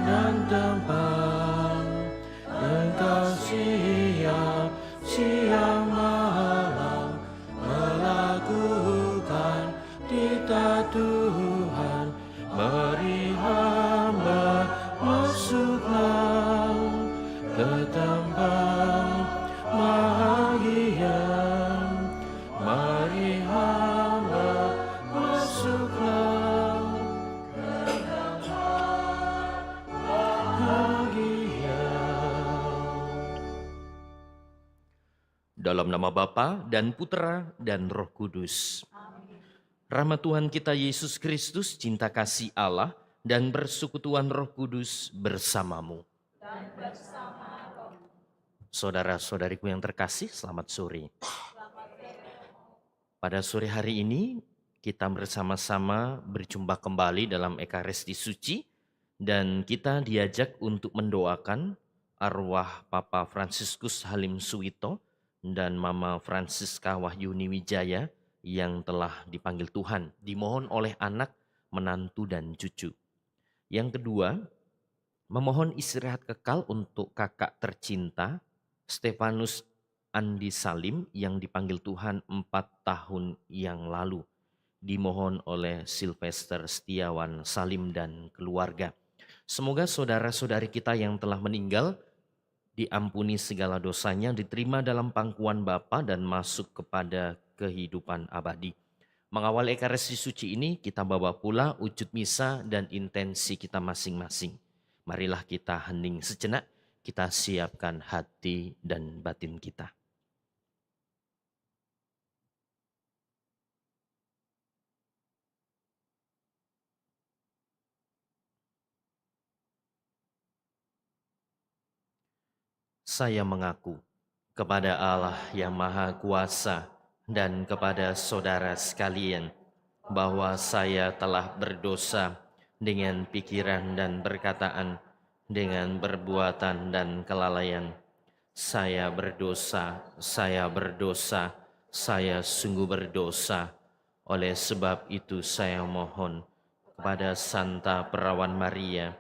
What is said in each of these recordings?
dan tempat. Engkau siang malam melakukan titah Tuhan. Mari hamba masuklah ke tempat bahagia. Mari hamba masuklah ke tempat bahagia. Dalam nama Bapa dan Putera dan Roh Kudus. Rahmat Tuhan kita Yesus Kristus, cinta kasih Allah, dan persekutuan Roh Kudus bersamamu. Dan bersama Roh. Saudara-saudariku yang terkasih, selamat sore. Pada sore hari ini, kita bersama-sama berjumpa kembali dalam Ekaristi Suci, dan kita diajak untuk mendoakan arwah Papa Fransiskus Halim Suwito dan Mama Francisca Wahyuni Wijaya yang telah dipanggil Tuhan, dimohon oleh anak, menantu, dan cucu. Yang kedua, memohon istirahat kekal untuk kakak tercinta Stefanus Andi Salim yang dipanggil Tuhan 4 tahun yang lalu. Dimohon oleh Sylvester Setiawan Salim dan keluarga. Semoga saudara-saudari kita yang telah meninggal diampuni segala dosanya, diterima dalam pangkuan Bapa dan masuk kepada kehidupan abadi. Mengawal Ekaristi Suci ini, kita bawa pula wujud misa dan intensi kita masing-masing. Marilah kita hening sejenak, kita siapkan hati dan batin kita. Saya mengaku kepada Allah yang Maha Kuasa dan kepada saudara sekalian bahwa saya telah berdosa dengan pikiran dan perkataan, dengan perbuatan dan kelalaian. Saya berdosa, saya sungguh berdosa. Oleh sebab itu saya mohon kepada Santa Perawan Maria,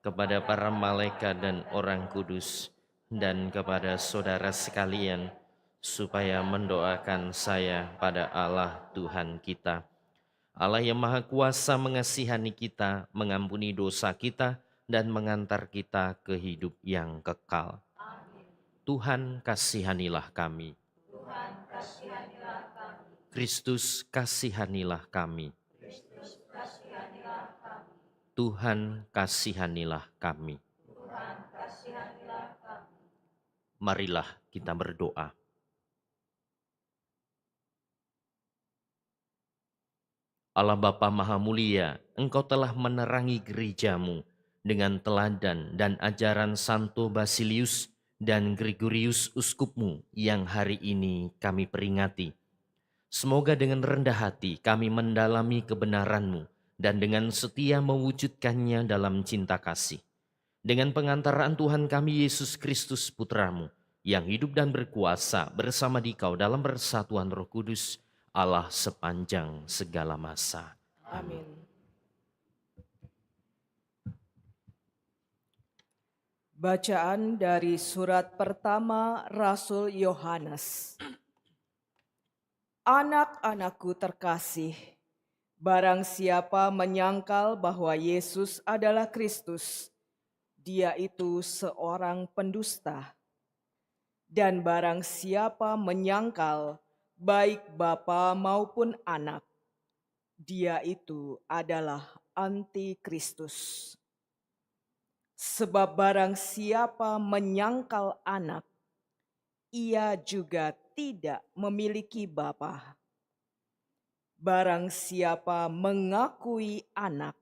kepada para malaikat dan orang kudus, dan kepada saudara sekalian, supaya mendoakan saya pada Allah Tuhan kita. Allah yang Maha Kuasa mengasihani kita, mengampuni dosa kita, dan mengantar kita ke hidup yang kekal. Amin. Tuhan kasihanilah kami. Tuhan kasihanilah kami. Kristus kasihanilah kami. Kristus kasihanilah kami. Tuhan kasihanilah kami. Tuhan kasihanilah kami. Marilah kita berdoa. Allah Bapa Maha Mulia, Engkau telah menerangi gerejamu dengan teladan dan ajaran Santo Basilius dan Gregorius Uskupmu yang hari ini kami peringati. Semoga dengan rendah hati kami mendalami kebenaran-Mu dan dengan setia mewujudkannya dalam cinta kasih. Dengan pengantaraan Tuhan kami Yesus Kristus Putra-Mu, yang hidup dan berkuasa bersama Dikau dalam persatuan Roh Kudus, Allah sepanjang segala masa. Amin. Bacaan dari surat pertama Rasul Yohanes. Anak-anakku terkasih, barang siapa menyangkal bahwa Yesus adalah Kristus, dia itu seorang pendusta. Dan barang siapa menyangkal baik bapa maupun anak, dia itu adalah antikristus. Sebab barang siapa menyangkal anak, ia juga tidak memiliki bapa. Barang siapa mengakui anak,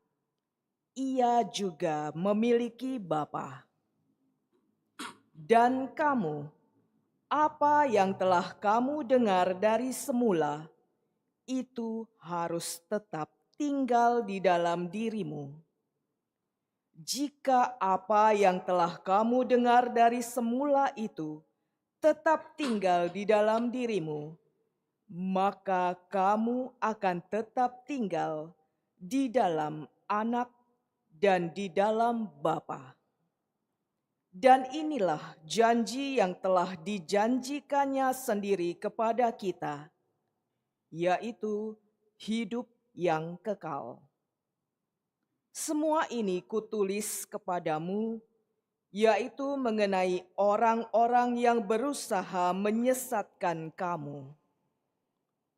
ia juga memiliki bapa. Dan kamu, apa yang telah kamu dengar dari semula, itu harus tetap tinggal di dalam dirimu. Jika apa yang telah kamu dengar dari semula itu tetap tinggal di dalam dirimu, maka kamu akan tetap tinggal di dalam Anak dan di dalam Bapa. Dan inilah janji yang telah dijanjikannya sendiri kepada kita, yaitu hidup yang kekal. Semua ini kutulis kepadamu, yaitu mengenai orang-orang yang berusaha menyesatkan kamu.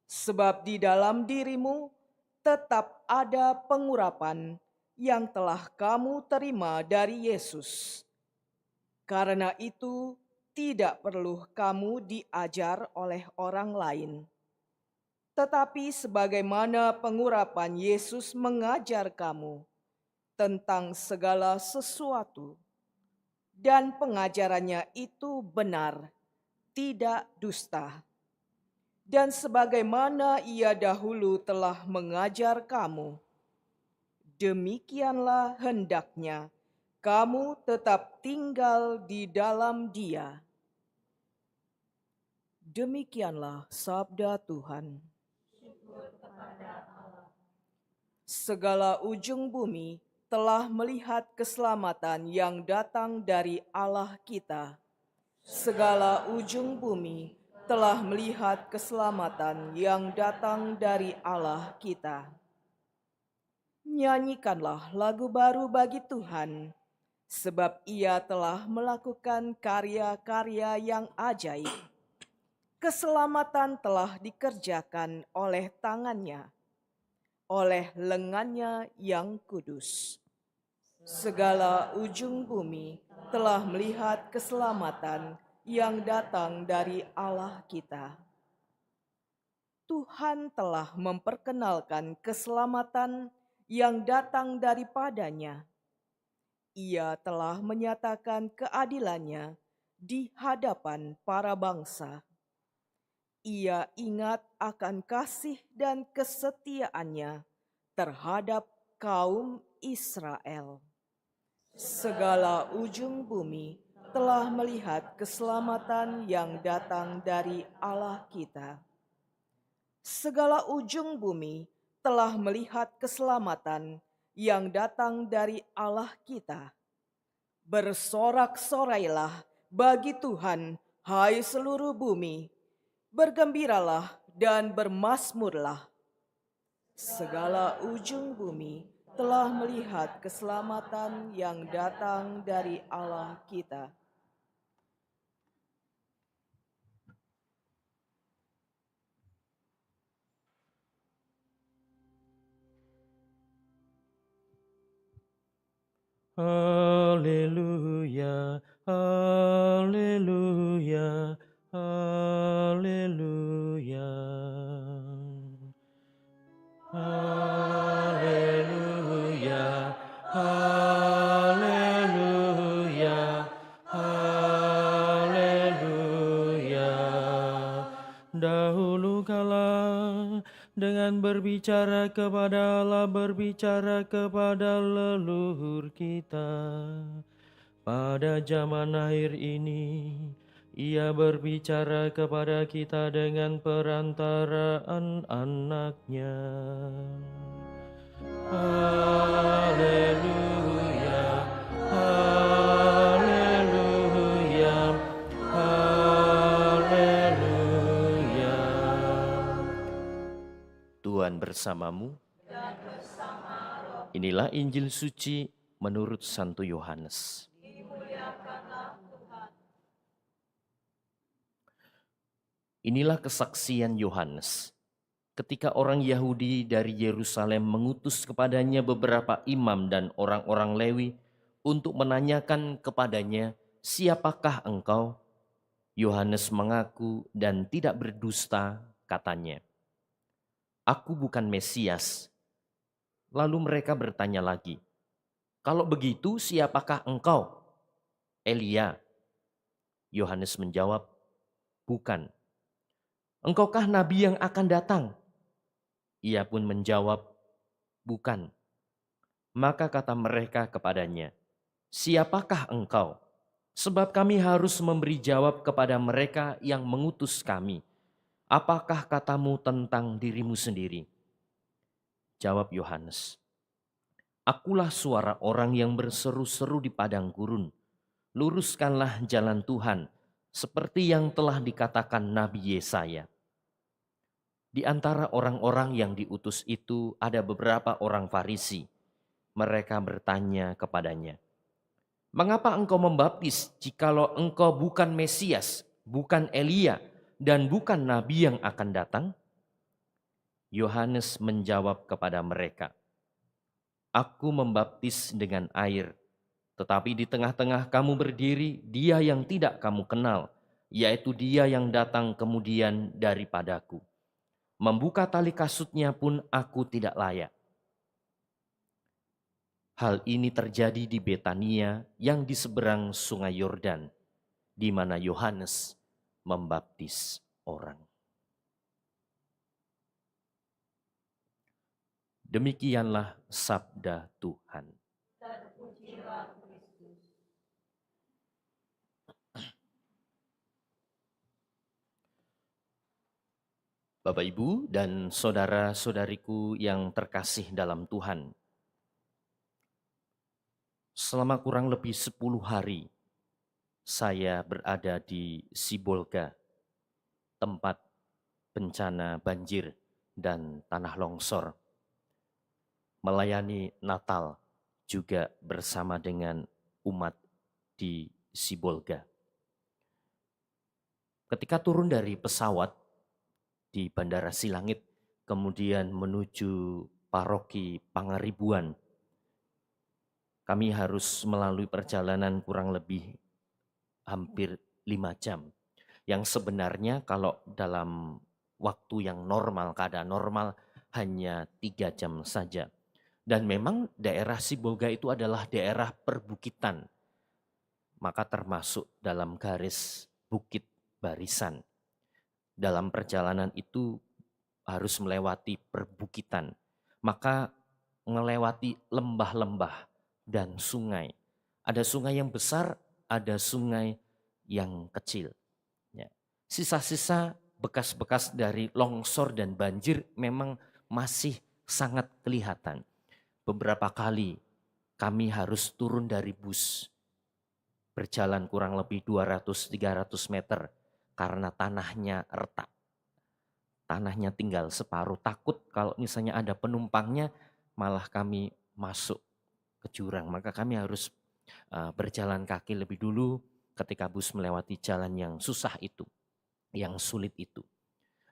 Sebab di dalam dirimu tetap ada pengurapan yang telah kamu terima dari Yesus. Karena itu, tidak perlu kamu diajar oleh orang lain. Tetapi sebagaimana pengurapan Yesus mengajar kamu tentang segala sesuatu, dan pengajarannya itu benar, tidak dusta. Dan sebagaimana ia dahulu telah mengajar kamu, demikianlah hendaknya kamu tetap tinggal di dalam Dia. Demikianlah sabda Tuhan. Segala ujung bumi telah melihat keselamatan yang datang dari Allah kita. Segala ujung bumi telah melihat keselamatan yang datang dari Allah kita. Nyanyikanlah lagu baru bagi Tuhan, sebab Ia telah melakukan karya-karya yang ajaib. Keselamatan telah dikerjakan oleh tangannya, oleh lengannya yang kudus. Segala ujung bumi telah melihat keselamatan yang datang dari Allah kita. Tuhan telah memperkenalkan keselamatan yang datang daripadanya. Ia telah menyatakan keadilannya di hadapan para bangsa. Ia ingat akan kasih dan kesetiaannya terhadap kaum Israel. Segala ujung bumi telah melihat keselamatan yang datang dari Allah kita. Segala ujung bumi telah melihat keselamatan yang datang dari Allah kita. Bersorak-sorailah bagi Tuhan, hai seluruh bumi. Bergembiralah dan bermasmurlah. Segala ujung bumi telah melihat keselamatan yang datang dari Allah kita. Haleluya, haleluya, haleluya. Haleluya, haleluya, haleluya. Dahulu kala dengan berbicara kepada Allah, berbicara kepada leluhur kita. Pada zaman akhir ini, Ia berbicara kepada kita dengan perantaraan anaknya. Haleluya, haleluya, haleluya. Tuhan bersamamu. Inilah Injil suci menurut Santo Yohanes. Inilah kesaksian Yohanes. Ketika orang Yahudi dari Yerusalem mengutus kepadanya beberapa imam dan orang-orang Lewi untuk menanyakan kepadanya, "Siapakah engkau?" Yohanes mengaku dan tidak berdusta, katanya, "Aku bukan Mesias." Lalu mereka bertanya lagi, "Kalau begitu, siapakah engkau?" "Elia." Yohanes menjawab, "Bukan." "Engkaukah nabi yang akan datang?" Ia pun menjawab, "Bukan." Maka kata mereka kepadanya, "Siapakah engkau? Sebab kami harus memberi jawab kepada mereka yang mengutus kami. Apakah katamu tentang dirimu sendiri?" Jawab Yohanes, Akulah suara orang yang berseru-seru di padang gurun. Luruskanlah jalan Tuhan, seperti yang telah dikatakan Nabi Yesaya. Di antara orang-orang yang diutus itu ada beberapa orang Farisi. Mereka bertanya kepadanya, "Mengapa engkau membaptis jikalau engkau bukan Mesias, bukan Elia, dan bukan Nabi yang akan datang?" Yohanes menjawab kepada mereka, "Aku membaptis dengan air, tetapi di tengah-tengah kamu berdiri Dia yang tidak kamu kenal, yaitu Dia yang datang kemudian daripadaku. Membuka tali kasutnya pun aku tidak layak." Hal ini terjadi di Betania yang di seberang sungai Yordan, di mana Yohanes membaptis orang. Demikianlah sabda Tuhan. Bapak, Ibu, dan saudara-saudariku yang terkasih dalam Tuhan. Selama kurang lebih 10 hari, saya berada di Sibolga, tempat bencana banjir dan tanah longsor. Melayani Natal juga bersama dengan umat di Sibolga. Ketika turun dari pesawat di Bandara Silangit, kemudian menuju Paroki Pangaribuan, kami harus melalui perjalanan kurang lebih hampir 5 jam. Yang sebenarnya kalau dalam waktu yang normal, keadaan normal, hanya 3 jam saja. Dan memang daerah Sibolga itu adalah daerah perbukitan, maka termasuk dalam garis bukit barisan. Dalam perjalanan itu harus melewati perbukitan, maka melewati lembah-lembah dan sungai. Ada sungai yang besar, ada sungai yang kecil. Ya. Sisa-sisa bekas-bekas dari longsor dan banjir memang masih sangat kelihatan. Beberapa kali kami harus turun dari bus, berjalan kurang lebih 200-300 meter karena tanahnya retak. Tanahnya tinggal separuh, takut kalau misalnya ada penumpangnya malah kami masuk ke jurang. Maka kami harus berjalan kaki lebih dulu ketika bus melewati jalan yang susah itu, yang sulit itu.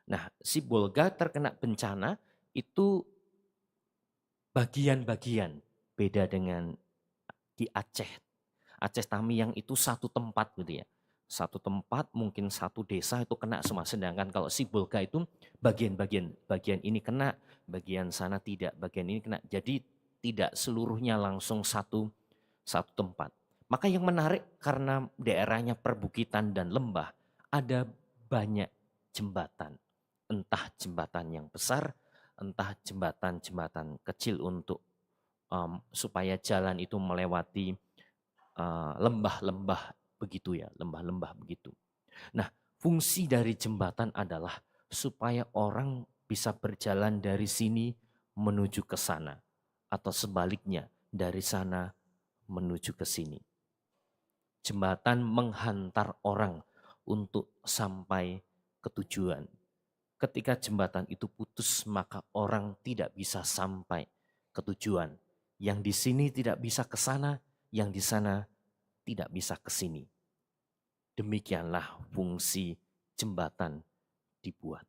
Nah, Sibolga terkena bencana itu bagian-bagian, beda dengan di Aceh. Aceh Tamiang itu satu tempat gitu ya. Satu tempat mungkin satu desa itu kena semua. Sedangkan kalau Sibolga itu bagian-bagian. Bagian ini kena, bagian sana tidak, bagian ini kena. Jadi tidak seluruhnya langsung satu tempat. Maka yang menarik karena daerahnya perbukitan dan lembah, ada banyak jembatan. Entah jembatan yang besar, entah jembatan-jembatan kecil untuk supaya jalan itu melewati lembah-lembah begitu ya, lembah-lembah begitu. Nah, fungsi dari jembatan adalah supaya orang bisa berjalan dari sini menuju ke sana atau sebaliknya dari sana menuju ke sini. Jembatan menghantar orang untuk sampai ke tujuan. Ketika jembatan itu putus, maka orang tidak bisa sampai ke tujuan. Yang di sini tidak bisa ke sana, yang di sana tidak bisa ke sini. Demikianlah fungsi jembatan dibuat.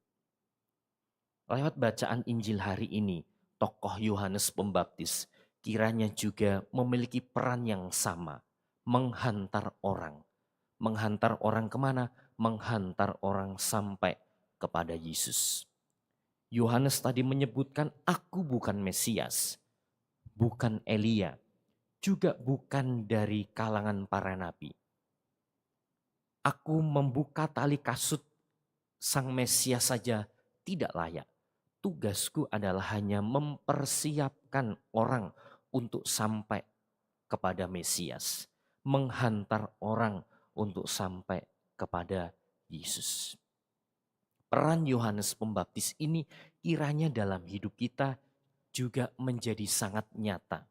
Lewat bacaan Injil hari ini, tokoh Yohanes Pembaptis kiranya juga memiliki peran yang sama, menghantar orang. Menghantar orang kemana? Menghantar orang sampai kepada Yesus. Yohanes tadi menyebutkan, "Aku bukan Mesias, bukan Elia, juga bukan dari kalangan para nabi. Aku membuka tali kasut sang Mesias saja tidak layak. Tugasku adalah hanya mempersiapkan orang untuk sampai kepada Mesias, menghantar orang untuk sampai kepada Yesus." Peran Yohanes Pembaptis ini kiranya dalam hidup kita juga menjadi sangat nyata.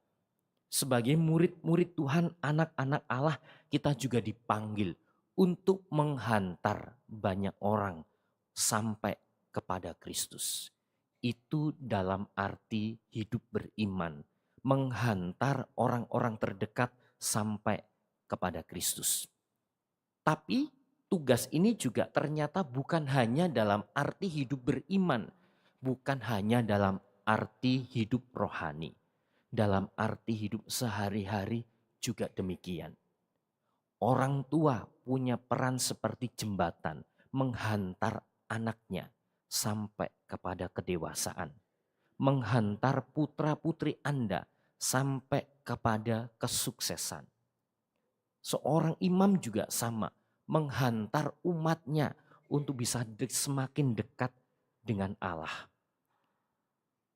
Sebagai murid-murid Tuhan, anak-anak Allah, kita juga dipanggil untuk menghantar banyak orang sampai kepada Kristus. Itu dalam arti hidup beriman, menghantar orang-orang terdekat sampai kepada Kristus. Tapi tugas ini juga ternyata bukan hanya dalam arti hidup beriman, bukan hanya dalam arti hidup rohani. Dalam arti hidup sehari-hari juga demikian. Orang tua punya peran seperti jembatan menghantar anaknya sampai kepada kedewasaan. Menghantar putra-putri Anda sampai kepada kesuksesan. Seorang imam juga sama, menghantar umatnya untuk bisa semakin dekat dengan Allah.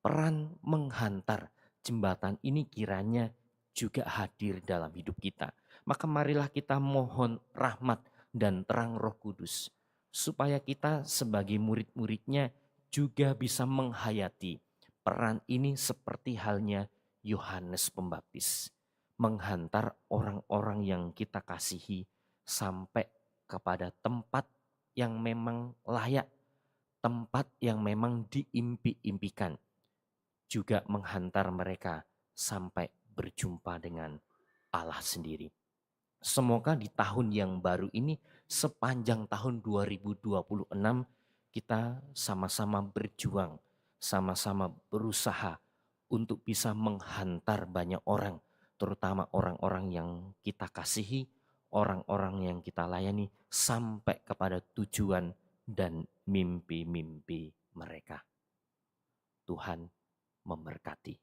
Peran menghantar jembatan ini kiranya juga hadir dalam hidup kita. Maka marilah kita mohon rahmat dan terang Roh Kudus, supaya kita sebagai murid-muridnya juga bisa menghayati peran ini seperti halnya Yohanes Pembaptis. Menghantar orang-orang yang kita kasihi sampai kepada tempat yang memang layak, tempat yang memang diimpi-impikan. Juga menghantar mereka sampai berjumpa dengan Allah sendiri. Semoga di tahun yang baru ini, sepanjang tahun 2026, kita sama-sama berjuang, sama-sama berusaha untuk bisa menghantar banyak orang, terutama orang-orang yang kita kasihi, orang-orang yang kita layani, sampai kepada tujuan dan mimpi-mimpi mereka. Tuhan memberkati.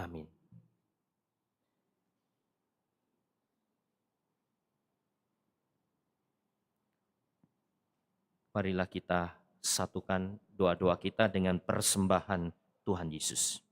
Amin. Marilah kita satukan doa-doa kita dengan persembahan Tuhan Yesus.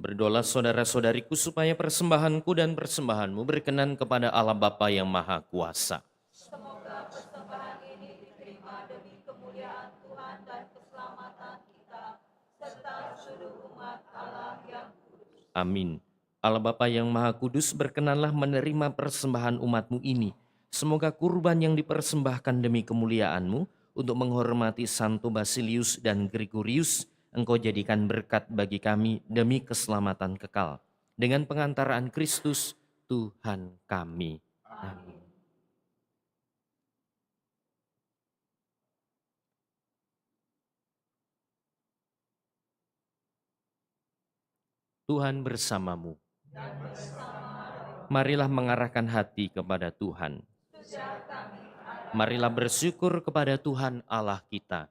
Berdoalah saudara-saudariku supaya persembahanku dan persembahanmu berkenan kepada Allah Bapa yang Maha Kuasa. Semoga persembahan ini diterima demi kemuliaan Tuhan dan keselamatan kita, serta seluruh umat Allah yang kudus. Amin. Allah Bapa yang Maha Kudus, berkenanlah menerima persembahan umatmu ini. Semoga kurban yang dipersembahkan demi kemuliaan-Mu untuk menghormati Santo Basilius dan Gregorius, Engkau jadikan berkat bagi kami demi keselamatan kekal. Dengan pengantaraan Kristus, Tuhan kami. Amin. Tuhan bersamamu. Marilah mengarahkan hati kepada Tuhan. Marilah bersyukur kepada Tuhan Allah kita.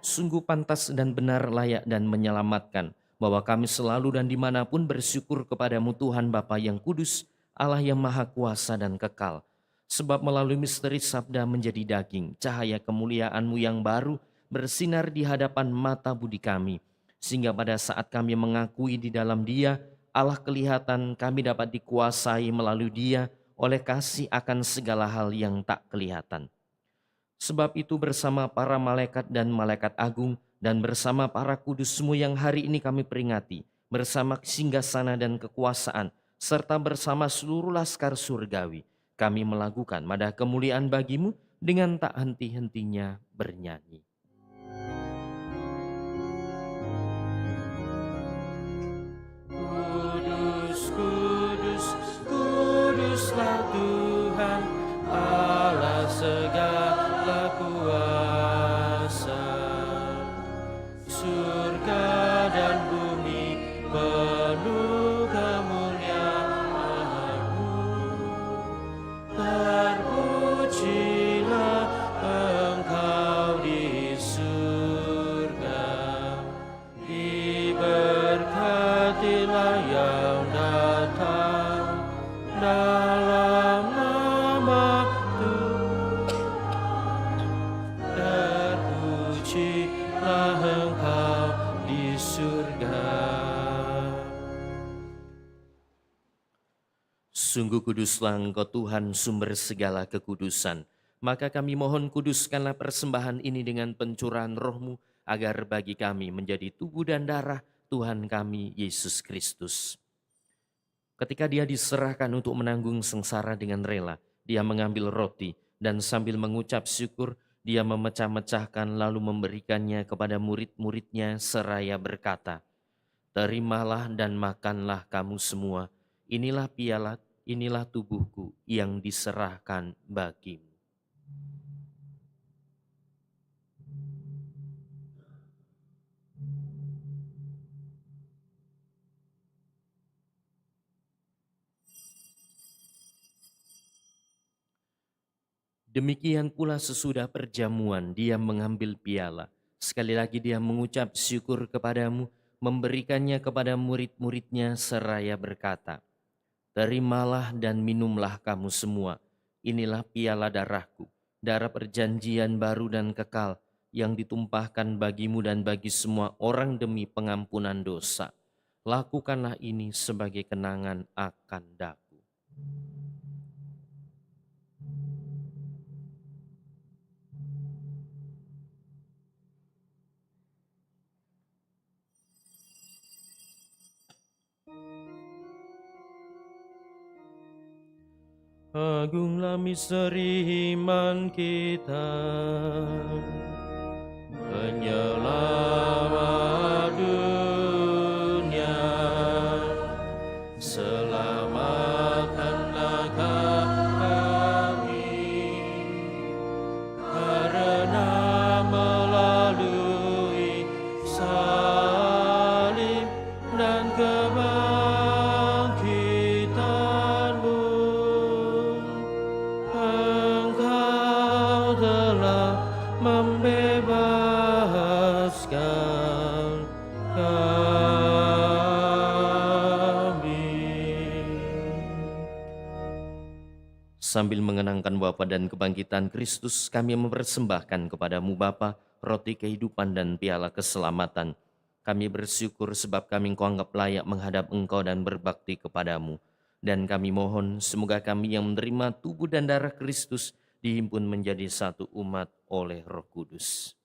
Sungguh pantas dan benar, layak dan menyelamatkan, bahwa kami selalu dan dimanapun bersyukur kepadamu Tuhan Bapa yang kudus, Allah yang maha kuasa dan kekal. Sebab melalui misteri sabda menjadi daging, cahaya kemuliaan-Mu yang baru bersinar di hadapan mata budi kami. Sehingga pada saat kami mengakui di dalam Dia, Allah kelihatan, kami dapat dikuasai melalui Dia oleh kasih akan segala hal yang tak kelihatan. Sebab itu bersama para malaikat dan malaikat agung dan bersama para kudus-Mu yang hari ini kami peringati, bersama singgasana dan kekuasaan, serta bersama seluruh laskar surgawi, kami melakukan madah kemuliaan bagi-Mu dengan tak henti-hentinya bernyanyi. Kudus, kudus, kuduslah Tuhan, Allah segala kuasa. Surga dan bumi penuh kemuliaan-Mu. Terpujilah Engkau di surga, diberkatilah yang datang dalam nama Tuhan. Terpujilah Engkau di surga. Sungguh kuduslah Engkau Tuhan, sumber segala kekudusan. Maka kami mohon kuduskanlah persembahan ini dengan pencurahan Roh-Mu, agar bagi kami menjadi tubuh dan darah Tuhan kami Yesus Kristus. Ketika Dia diserahkan untuk menanggung sengsara dengan rela, Dia mengambil roti dan sambil mengucap syukur, Dia memecah-mecahkan lalu memberikannya kepada murid-muridnya seraya berkata, "Terimalah dan makanlah kamu semua, inilah tubuhku yang diserahkan bagimu." Demikian pula sesudah perjamuan Dia mengambil piala. Sekali lagi Dia mengucap syukur kepadamu, memberikannya kepada murid-muridnya seraya berkata, "Terimalah dan minumlah kamu semua, inilah piala darahku, darah perjanjian baru dan kekal, yang ditumpahkan bagimu dan bagi semua orang demi pengampunan dosa. Lakukanlah ini sebagai kenangan akan daku." Agunglah misteri iman kita, penyelamat dunia. Selamatkanlah kami, karena melalui salib dan kebangkitan-Mu, Engkau telah membebaskan kami. Sambil mengenangkan Bapa dan kebangkitan Kristus, kami mempersembahkan kepadamu Bapa roti kehidupan dan piala keselamatan. Kami bersyukur sebab kami Engkau anggap layak menghadap Engkau dan berbakti kepadamu. Dan kami mohon semoga kami yang menerima tubuh dan darah Kristus dihimpun menjadi satu umat oleh Roh Kudus.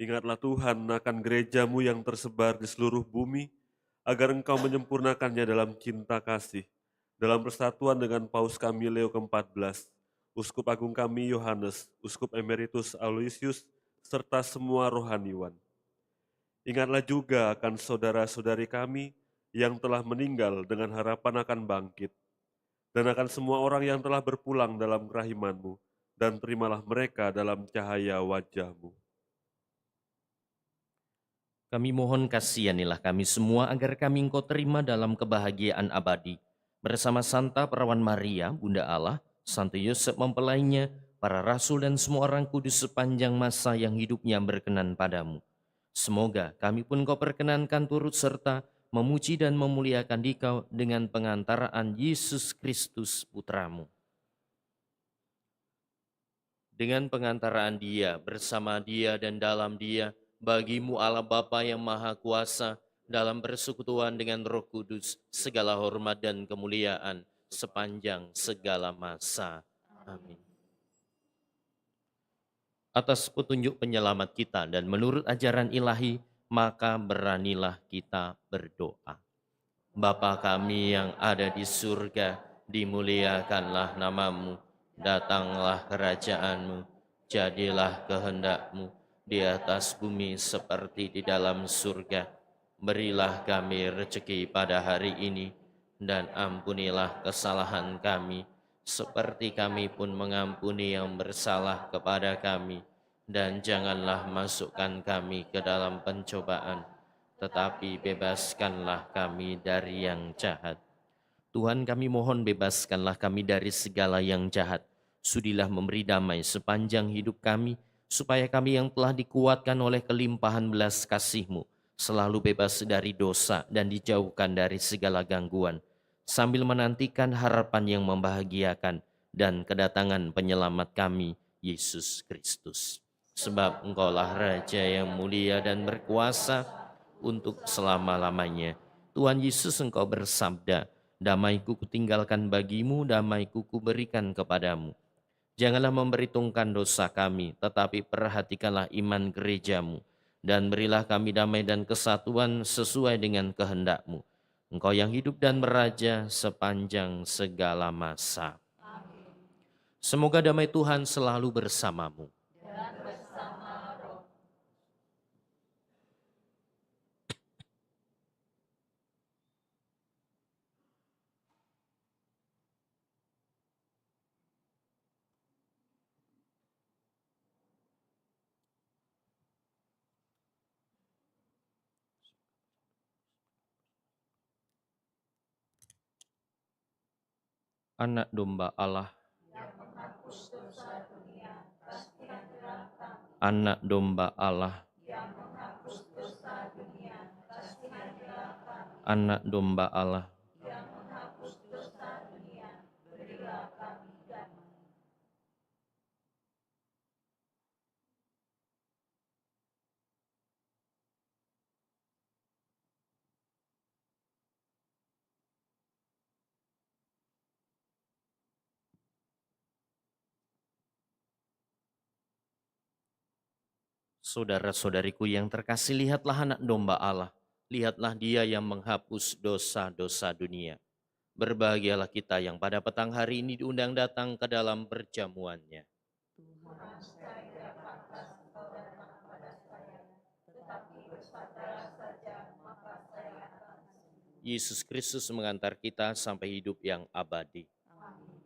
Ingatlah Tuhan akan gereja-Mu yang tersebar di seluruh bumi, agar Engkau menyempurnakannya dalam cinta kasih, dalam persatuan dengan Paus kami Leo ke-14, Uskup Agung kami Yohanes, Uskup Emeritus Aloysius, serta semua rohaniwan. Ingatlah juga akan saudara-saudari kami yang telah meninggal dengan harapan akan bangkit, dan akan semua orang yang telah berpulang dalam kerahiman-Mu, dan terimalah mereka dalam cahaya wajah-Mu. Kami mohon kasihanilah kami semua agar kami Engkau terima dalam kebahagiaan abadi. Bersama Santa Perawan Maria, Bunda Allah, Santo Yosef mempelainya, para rasul dan semua orang kudus sepanjang masa yang hidupnya berkenan padamu. Semoga kami pun Kau perkenankan turut serta memuji dan memuliakan Dikau dengan pengantaraan Yesus Kristus Putramu. Dengan pengantaraan Dia, bersama Dia dan dalam Dia, bagimu Allah Bapa yang Maha Kuasa, dalam persekutuan dengan Roh Kudus, segala hormat dan kemuliaan sepanjang segala masa. Amin. Atas petunjuk penyelamat kita dan menurut ajaran ilahi, maka beranilah kita berdoa. Bapa kami yang ada di surga, dimuliakanlah namamu, datanglah kerajaanmu, jadilah kehendakmu di atas bumi seperti di dalam surga. Berilah kami rezeki pada hari ini, dan ampunilah kesalahan kami, seperti kami pun mengampuni yang bersalah kepada kami. Dan janganlah masukkan kami ke dalam pencobaan, tetapi bebaskanlah kami dari yang jahat. Tuhan, kami mohon bebaskanlah kami dari segala yang jahat. Sudilah memberi damai sepanjang hidup kami, supaya kami yang telah dikuatkan oleh kelimpahan belas kasih-Mu selalu bebas dari dosa dan dijauhkan dari segala gangguan, sambil menantikan harapan yang membahagiakan dan kedatangan penyelamat kami, Yesus Kristus. Sebab Engkaulah Raja yang mulia dan berkuasa untuk selama-lamanya. Tuhan Yesus, Engkau bersabda, damai-Ku kutinggalkan bagimu, damai-Ku kuberikan kepadamu. Janganlah memperhitungkan dosa kami, tetapi perhatikanlah iman gereja-Mu, dan berilah kami damai dan kesatuan sesuai dengan kehendak-Mu. Engkau yang hidup dan meraja sepanjang segala masa. Amin. Semoga damai Tuhan selalu bersamamu. Dan bersama roh. Anak domba Allah, Yang menghapus dosa dunia, kasihanlah kami. anak domba Allah, Yang menghapus dosa dunia, kasihanlah kami. anak domba Allah. Yang menghapus dosa dunia, berilah kami damai. Saudara-saudariku yang terkasih, lihatlah anak domba Allah. Lihatlah Dia yang menghapus dosa-dosa dunia. Berbahagialah kita yang pada petang hari ini diundang datang ke dalam perjamuannya. Tuhan, saya tidak pantas Engkau datang kepada saya, tetapi bersabdalah saja, maka saya akan sembuh. Yesus Kristus mengantar kita sampai hidup yang abadi. Amin.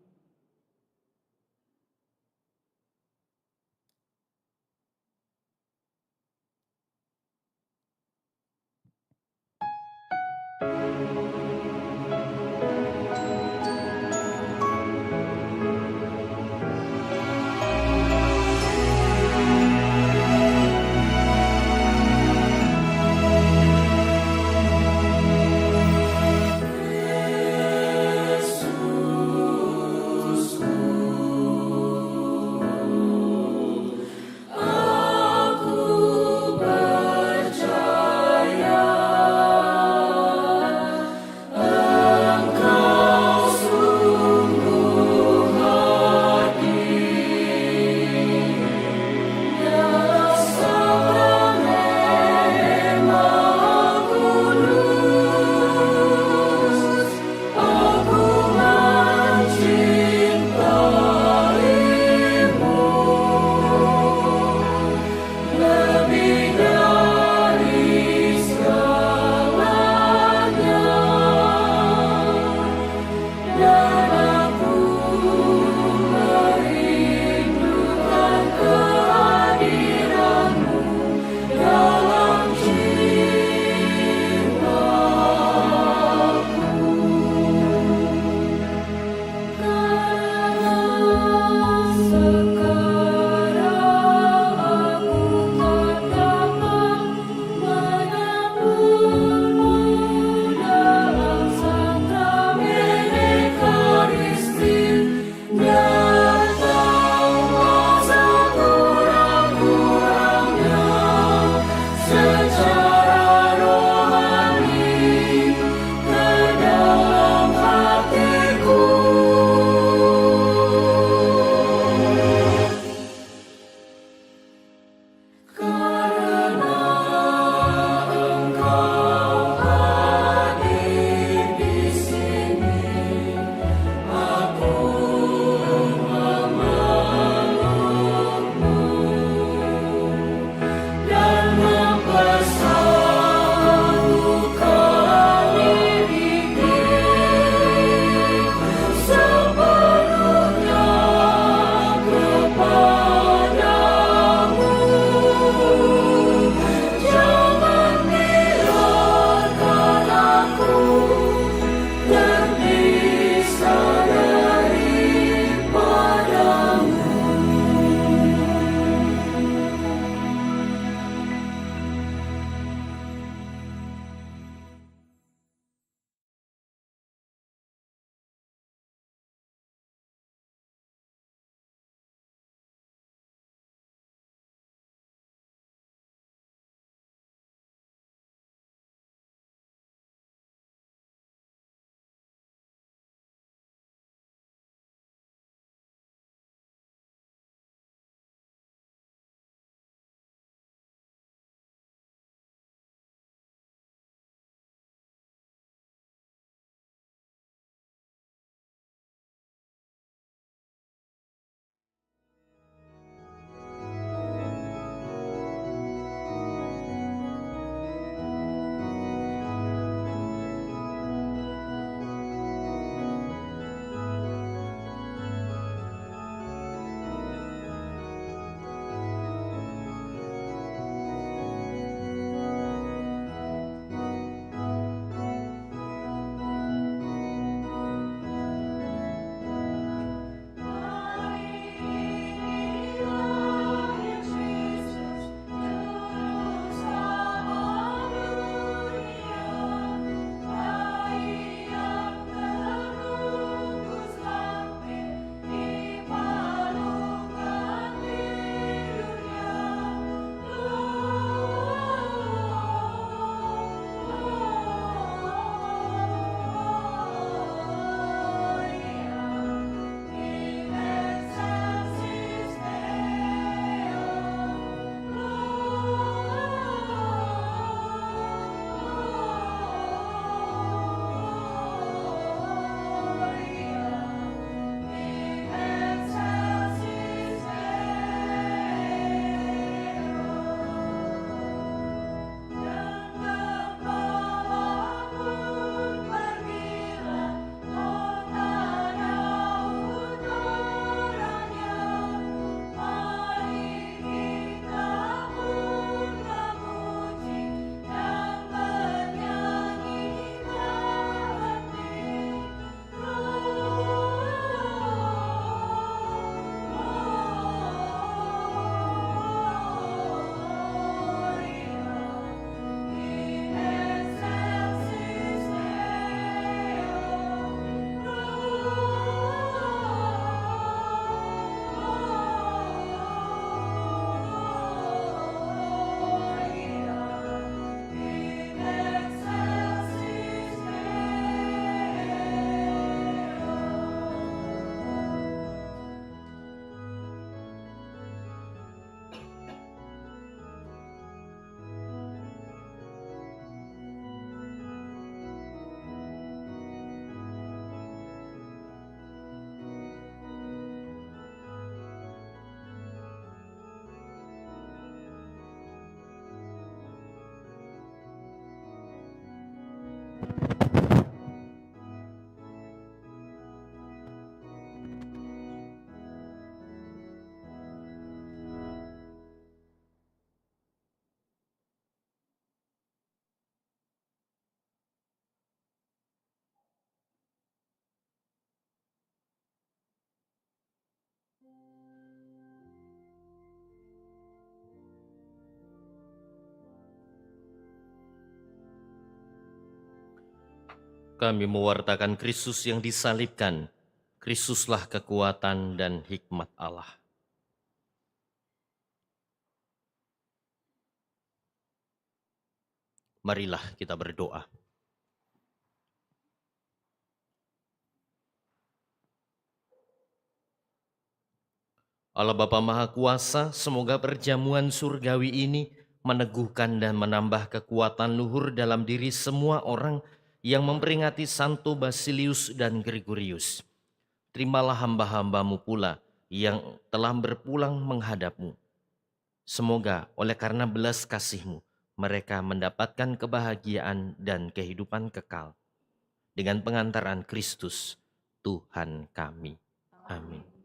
Kami mewartakan Kristus yang disalibkan. Kristuslah kekuatan dan hikmat Allah. Marilah kita berdoa. Allah Bapa Maha Kuasa, semoga perjamuan surgawi ini meneguhkan dan menambah kekuatan luhur dalam diri semua orang yang memperingati Santo Basilius dan Gregorius. Terimalah hamba-hambamu pula yang telah berpulang menghadapmu. Semoga oleh karena belas kasih-Mu, mereka mendapatkan kebahagiaan dan kehidupan kekal. Dengan pengantaran Kristus, Tuhan kami. Amin.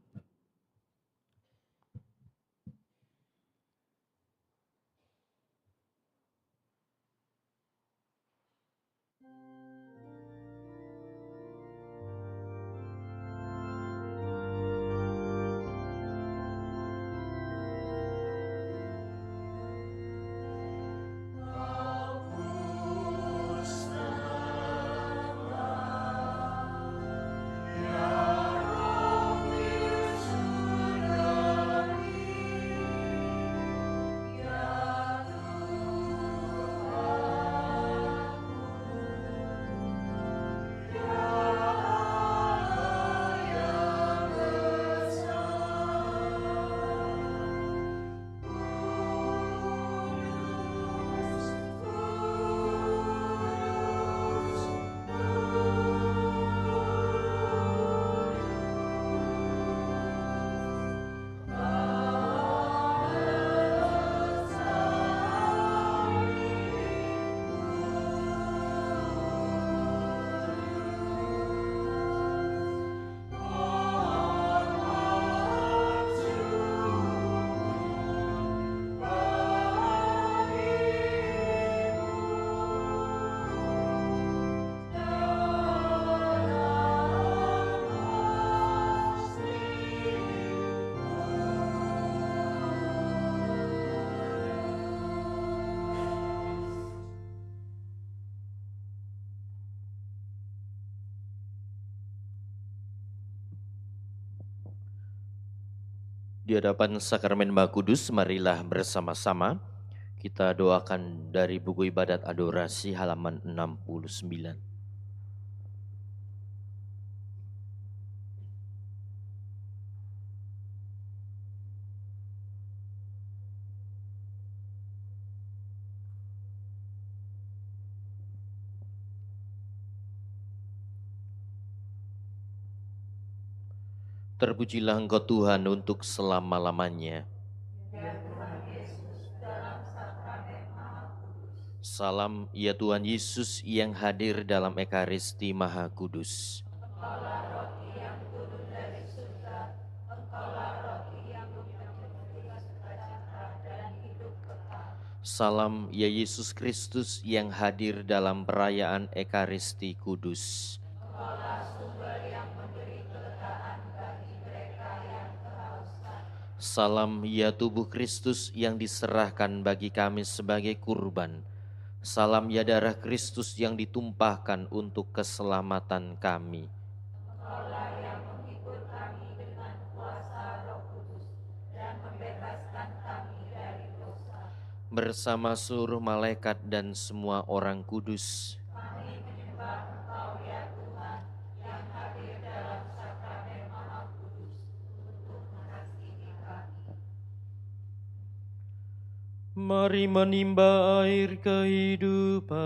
Di hadapan sakramen Maha Kudus, marilah bersama-sama kita doakan dari buku ibadat adorasi halaman 69. Terpujilah Engkau Tuhan untuk selama-lamanya. Salam ya Tuhan Yesus yang hadir dalam Ekaristi Maha Kudus. Salam ya Yesus Kristus yang hadir dalam perayaan Ekaristi Kudus. Salam ya tubuh Kristus yang diserahkan bagi kami sebagai kurban. Salam ya darah Kristus yang ditumpahkan untuk keselamatan kami. Bersama seluruh malaikat dan semua orang kudus, mari menimba air kehidupan.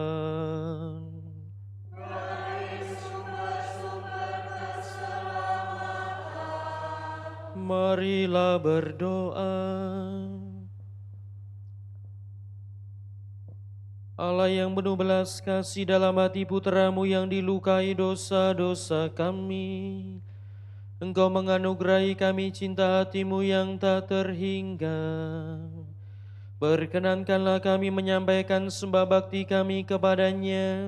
Marilah berdoa. Allah yang penuh belas kasih, dalam hati putra-Mu yang dilukai dosa-dosa kami, Engkau menganugerahi kami cinta hati-Mu yang tak terhingga. Perkenankanlah kami menyampaikan sembah bakti kami kepadanya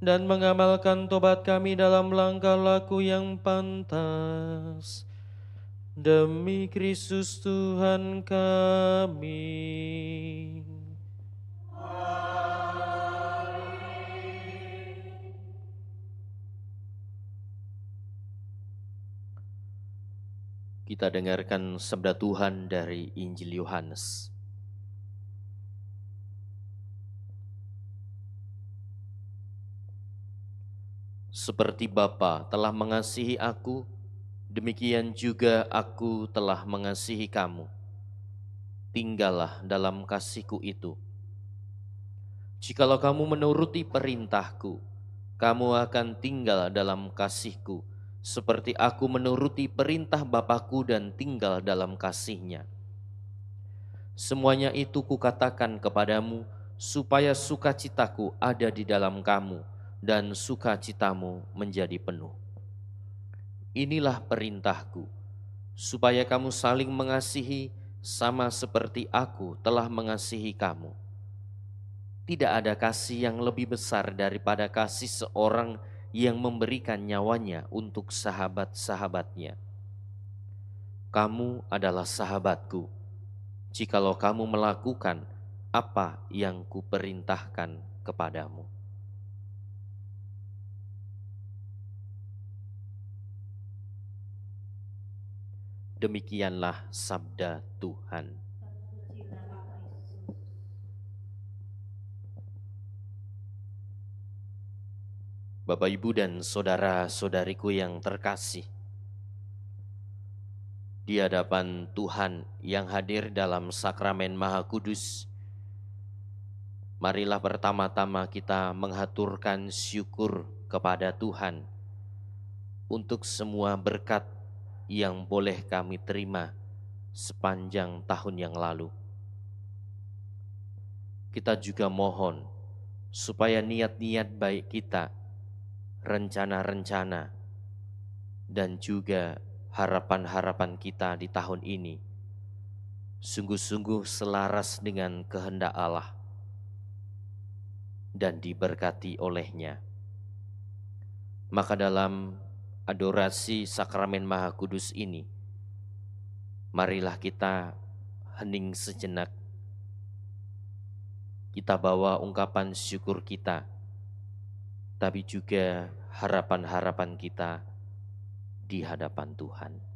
dan mengamalkan tobat kami dalam langkah laku yang pantas. Demi Kristus Tuhan kami. Kita dengarkan sabda Tuhan dari Injil Yohanes. Seperti Bapa telah mengasihi aku, demikian juga aku telah mengasihi kamu. Tinggallah dalam kasihku itu. Jikalau kamu menuruti perintahku, kamu akan tinggal dalam kasihku, seperti aku menuruti perintah Bapakku dan tinggal dalam kasihnya. Semuanya itu kukatakan kepadamu, supaya sukacitaku ada di dalam kamu, dan sukacitamu menjadi penuh. Inilah perintahku, supaya kamu saling mengasihi sama seperti aku telah mengasihi kamu. Tidak ada kasih yang lebih besar daripada kasih seorang yang memberikan nyawanya untuk sahabat-sahabatnya. Kamu adalah sahabatku, jikalau kamu melakukan apa yang kuperintahkan kepadamu. Demikianlah sabda Tuhan. Bapak, Ibu, dan saudara-saudariku yang terkasih, di hadapan Tuhan yang hadir dalam sakramen Maha Kudus, marilah pertama-tama kita menghaturkan syukur kepada Tuhan untuk semua berkat yang boleh kami terima sepanjang tahun yang lalu. Kita juga mohon supaya niat-niat baik kita, rencana-rencana, dan juga harapan-harapan kita di tahun ini sungguh-sungguh selaras dengan kehendak Allah dan diberkati olehnya. Maka dalam adorasi sakramen Maha Kudus ini, marilah kita hening sejenak. Kita bawa ungkapan syukur kita, tapi juga harapan-harapan kita di hadapan Tuhan.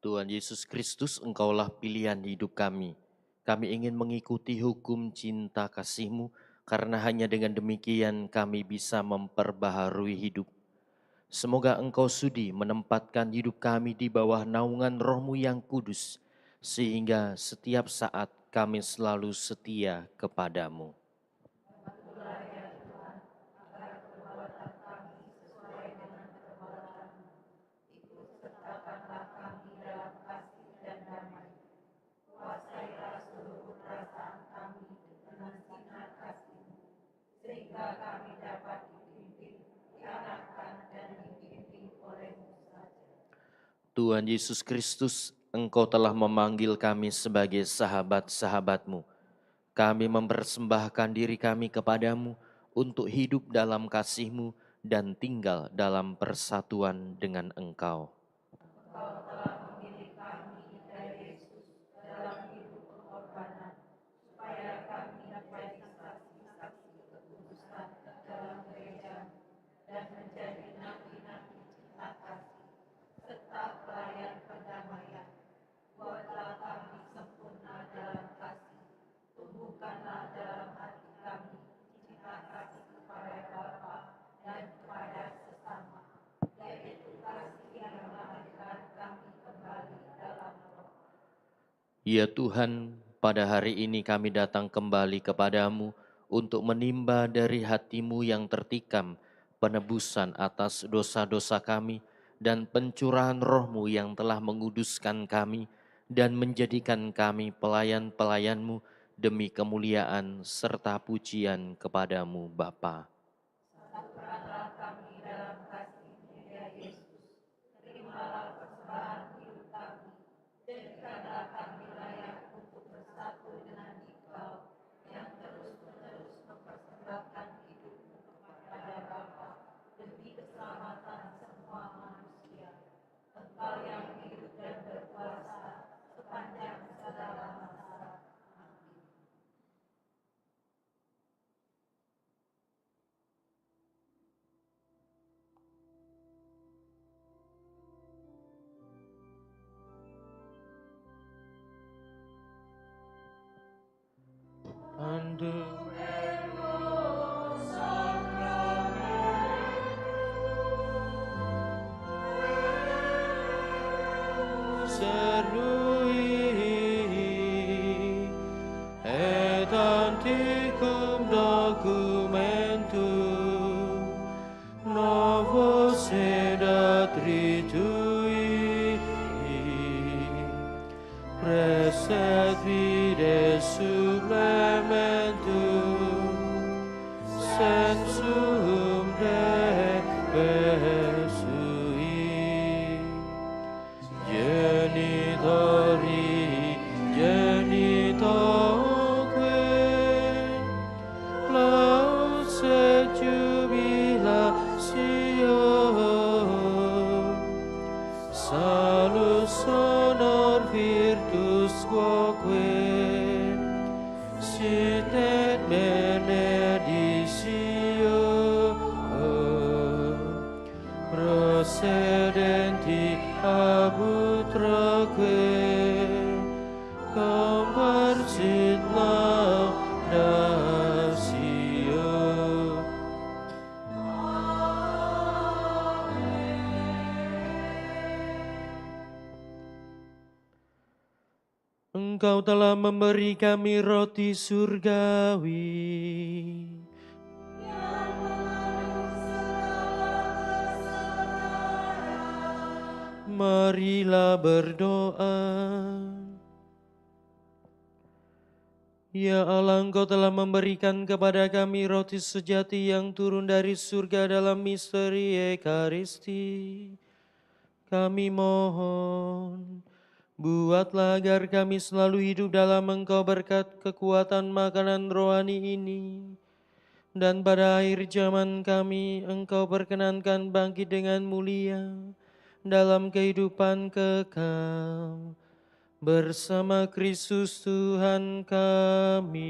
Tuhan Yesus Kristus, Engkaulah pilihan hidup kami. Kami ingin mengikuti hukum cinta kasih-Mu, karena hanya dengan demikian kami bisa memperbaharui hidup. Semoga Engkau sudi menempatkan hidup kami di bawah naungan Roh-Mu yang kudus, sehingga setiap saat kami selalu setia kepadamu. Tuhan Yesus Kristus, Engkau telah memanggil kami sebagai sahabat-sahabat-Mu. Kami mempersembahkan diri kami kepadamu untuk hidup dalam kasih-Mu dan tinggal dalam persatuan dengan Engkau. Ya Tuhan, pada hari ini kami datang kembali kepadamu untuk menimba dari hati-Mu yang tertikam penebusan atas dosa-dosa kami dan pencurahan Roh-Mu yang telah menguduskan kami dan menjadikan kami pelayan-pelayan-Mu demi kemuliaan serta pujian kepadamu Bapa. Et anticum documentum novo sedat ritui preset vide supplementum sensum Dei sui genitoque laus et jubilatio salus honor virtus quoque sit et benedictio procedenti ab utroque comparsit laudatio. Engkau telah memberi kami roti surgawi. Marilah berdoa. Ya Allah, Engkau telah memberikan kepada kami roti sejati yang turun dari surga dalam misteri Ekaristi. Kami mohon, buatlah agar kami selalu hidup dalam Engkau berkat kekuatan makanan rohani ini. Dan pada akhir zaman kami, Engkau perkenankan bangkit dengan mulia dalam kehidupan kekal bersama Kristus Tuhan kami.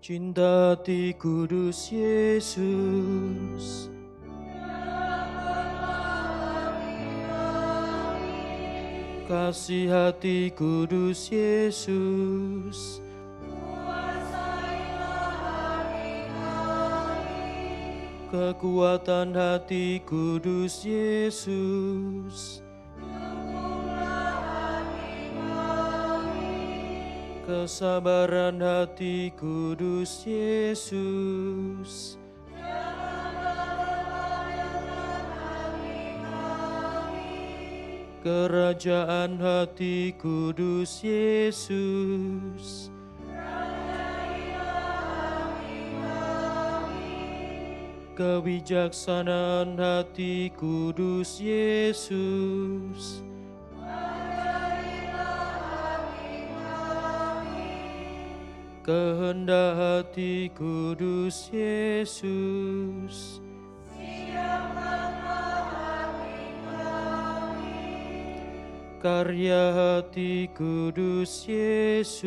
Cinta hati kudus Yesus, kasih hati kudus Yesus, kekuatan hati kudus Yesus, kesabaran hati kudus Yesus, kerajaan hati kudus Yesus, kebijaksanaan hati kudus Yesus, kehendak hati kudus Yesus, karya hati kudus Yesus,